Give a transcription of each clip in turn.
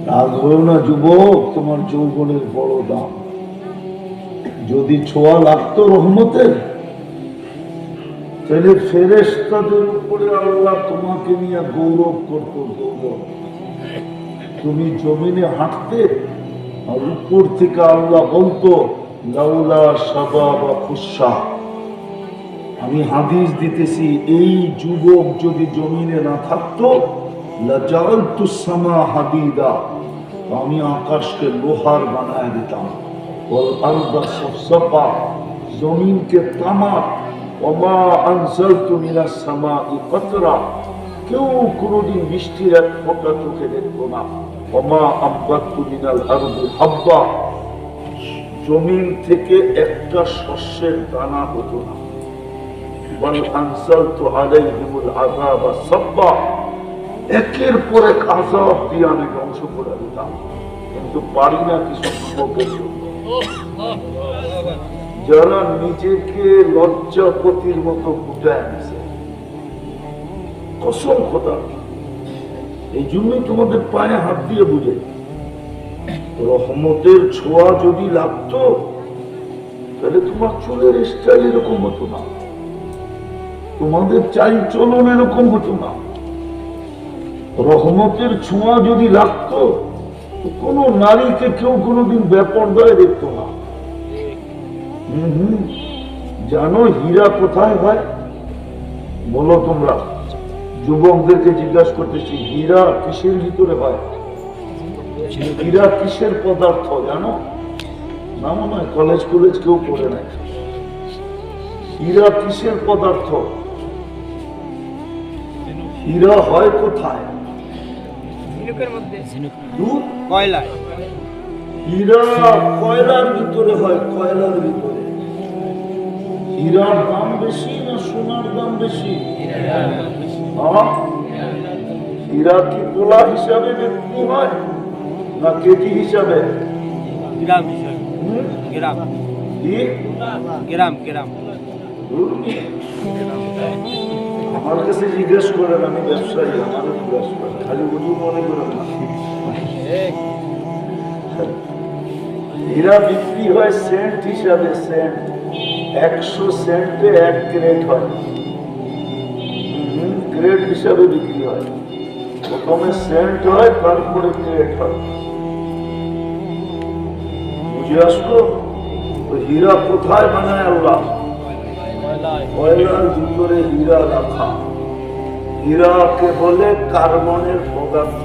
রাগ হয়েও না যুবক, তোমার যৌবনের বড় দাম। যদি ছোঁয়া লাগতো রহমতের, তাহলে ফেরেশতাদের উপরে আল্লাহ তোমাকে নিয়ে গৌরব করতো। গৌরব, তুমি জমিনে হাঁটতে আর উপর থেকে আল্লাহ বলতো লাউলা শাবাবা খুশা। আমি হাদিস দিতেছি, এই যুবক যদি জমিনে না থাকতো লাজালতু সামা হাদিদা, আমি আকাশকে লোহার বানায় দিতাম। ওয়াল আরদা সাফসাফা, জমিনকে তামা। ওমা আনজালতু মিনাস সামাই কাতরা, কেউ কোনোদিন বৃষ্টির এক ফোঁটা চোখে দেখতো না। ওমা আব্বাতু মিনাল আরদি হাব্বা, জমিন থেকে একটা শস্যের দানা হতো না। ওয়াল আনজালতু আলাইহিমুল আযাবা সাব্বা, একের পর এক আযাব দিয়ে আমি ধ্বংস করে দিতাম, কিন্তু পারি না কিছু যুবকের জন্য, যারা নিজেকে লজ্জাপতির মতো ফুটায় নিছে। কসম খোদা, এই জন্যই তোমাদের পায়ে হাত দিয়ে বুঝে, রহমতের ছোঁয়া যদি লাগতো তাহলে তোমার চুলের স্টাইল এরকম হতো না, তোমাদের চাল চলন এরকম হতো না। রহমতের ছোঁয়া যদি লাগতো তো কোন নারীকে কেউ কোনোদিন বেপরদায় দেখতো না। জানো হীরা কোথায় হয়? বলো তোমরা, যুবকদেরকে জিজ্ঞাসা করতেছি, হীরা কিসের ভিতরে হয়? হীরা কিসের পদার্থ জানো? না মনে হয় কলেজ কলেজ কেউ পড়ে নাই। হীরা কিসের পদার্থ? হীরা হয় কোথায়? হীরা কয়লার ভিতরে হয়, কয়লার ভিতরে। হীরার দাম বেশি না সোনার দাম বেশি? হীরা কি তোলা হিসাবে বিক্রি হয় না কেজি হিসাবে? গ্রাম হিসাবে। গ্রাম গ্রাম গ্রাম। আমার কাছে জিজ্ঞেস করেন, আমি ব্যবসায়ী, আমারও জিজ্ঞেস করেন, খালি বুঝু মনে করেন না। হীরা বিক্রি হয় সেন্ট হিসাবে, সেন্ট 100 সেন্টে 1 গ্রেড হয়, গ্রেড হিসাবে বিক্রি হয়। প্রথমে সেন্ট হয়, তারপরে গ্রেড হয়। বুঝে আসলো? তো হীরা কোথায় বানায় আল্লাহ? কয়লার ভিতরে হীরা রাখা। হীরাকে বলে কার্বনের পদার্থ।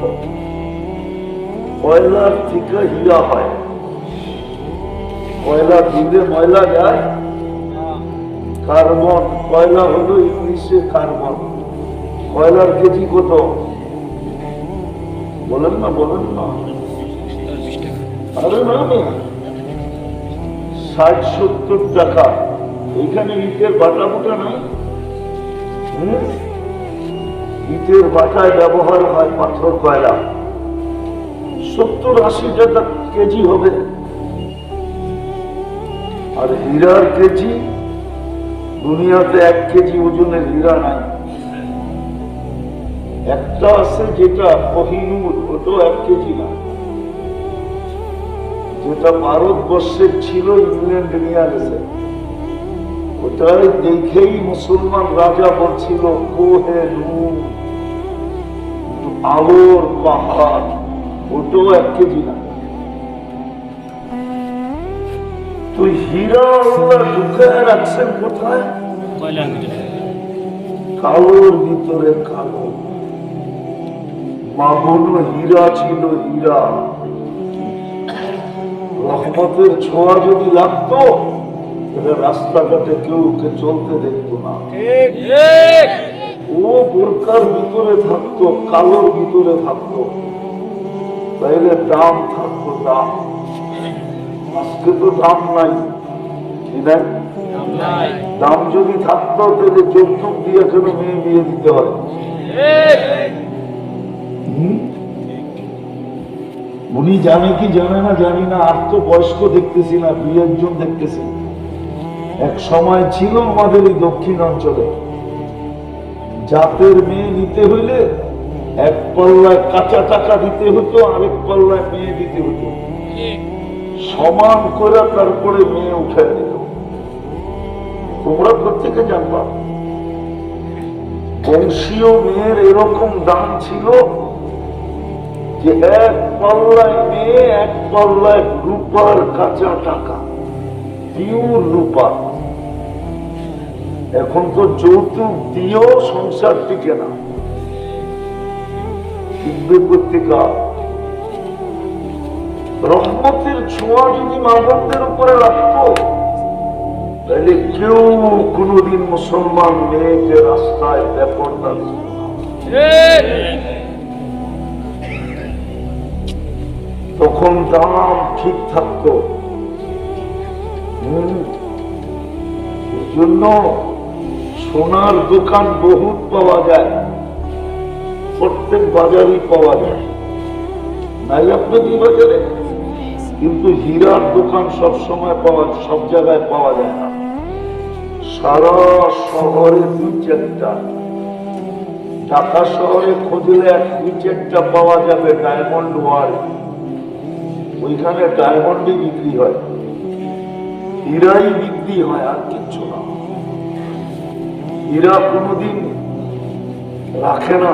কয়লার থেকে হীরা হয়। কয়লা দিলে ময়লা যায়, কার্বন। কয়লা হলো ইংলিশে কার্বন। কয়লার কেজি কত বলেন না? বলেন না। আরে না, 60-70 টাকা। এইখানে ইটের বাটা বুটা নাই। ইটের বাটায় ব্যবহার হয় পাথর কয়লা, 70-80 টাকা কেজি হবে। আর হীরার কেজি, দুনিয়াতে 1 কেজি ওজনের হীরা নাই। একটা আছে যেটা কোহিনূর, ওটাও 1 কেজি না। যেটা ভারতবর্ষের ছিল, ইংল্যান্ড নিয়ে গেছে। ওটাই দেখেই মুসলমান রাজা বলছিল কোহিনূর, আলোর পাহাড়। ওটাও 1 কেজি না। তো হীরা আল্লাহ ঢুকায় রাখছেন কোথায়? কালোর ভিতরে কালো। মা বলল হীরা ছিল, হীরা। রহমতের ছোঁয়া যদি লাগতো তাহলে রাস্তাঘাটে কেউ চলতে দেখতো না। ও বোরকার ভিতরে থাকতো, কালোর ভিতরে থাকতো, তাইলে দাম থাকতো। দাম আজকে তো দাম নাই, কি নাই? দাম যদি থাকতো তাহলে যৌতুক দিয়ে কেন মেয়ে বিয়ে দিতে হয়? উনি জানে কি জানে না জানি না, আর তো বয়স্ক দেখতেছি না, 2-1 জন দেখতেছি। এক সময় ছিল আমাদের এই দক্ষিণ অঞ্চলে, জাতের মেয়ে নিতে হইলে 1 পাল্লায় কাঁচা টাকা দিতে হতো, আরেক পাল্লায় মেয়ে দিতে হতো, সমান করে তারপরে মেয়ে উঠে দিত। তোমরা প্রত্যেকে জানবা বংশীয় মেয়ের এরকম দাম ছিল যে এক পাল্লায় মেয়ে, এক পাল্লায় রূপার কাঁচা টাকা, পিওর রূপা। এখন তো যৌতুক দিয়েও সংসার টিকে না। হিন্দু পত্রিকা রহমতের ছোঁয়া যদি মা বোনদের উপরে রাখতো, তাহলে কেউ কোনদিন মুসলমান মেয়েকে রাস্তায় বেপরদা দিত না। তখন দাম ঠিক থাকতো। এই জন্য সোনার দোকান বহুত পাওয়া যায়, প্রত্যেক বাজারই পাওয়া যায়, নাই আপনাদের বাজারে। কিন্তু হীরার দোকান সব সময় পাওয়া, সব জায়গায় পাওয়া যায় না। সারা শহরে দুই চারটা, ঢাকা শহরে খুঁজলে এক দুই চারটা পাওয়া যাবে ডায়মন্ড ওয়ার্ল্ড, ওইখানে ডায়মন্ডই বিক্রি হয়, হীরাই বিক্রি হয়, আর কিচ্ছু না। হীরা কোনোদিন রাখে না,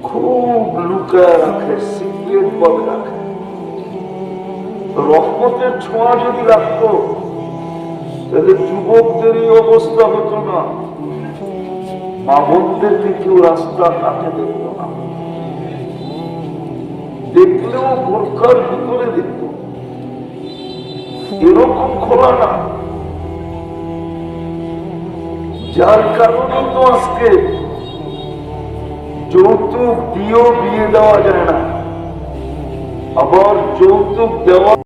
খুব লুকায় রাখে, সিক্রেট ভাবে রাখে। রহমতের ছোঁয়া যদি রাখতো, তাহলে যুবকদের এই অবস্থা হতো না, মা বোনদেরকে কেউ রাস্তা কাটে দেখত না, দেখলেও বোরখার ভিতরে দেখত, এরকম খোলা না। যার কারণে তো আজকে যৌতুক দিয়েও বিয়ে দেওয়া যায় না, আবার যৌতুক দেওয়া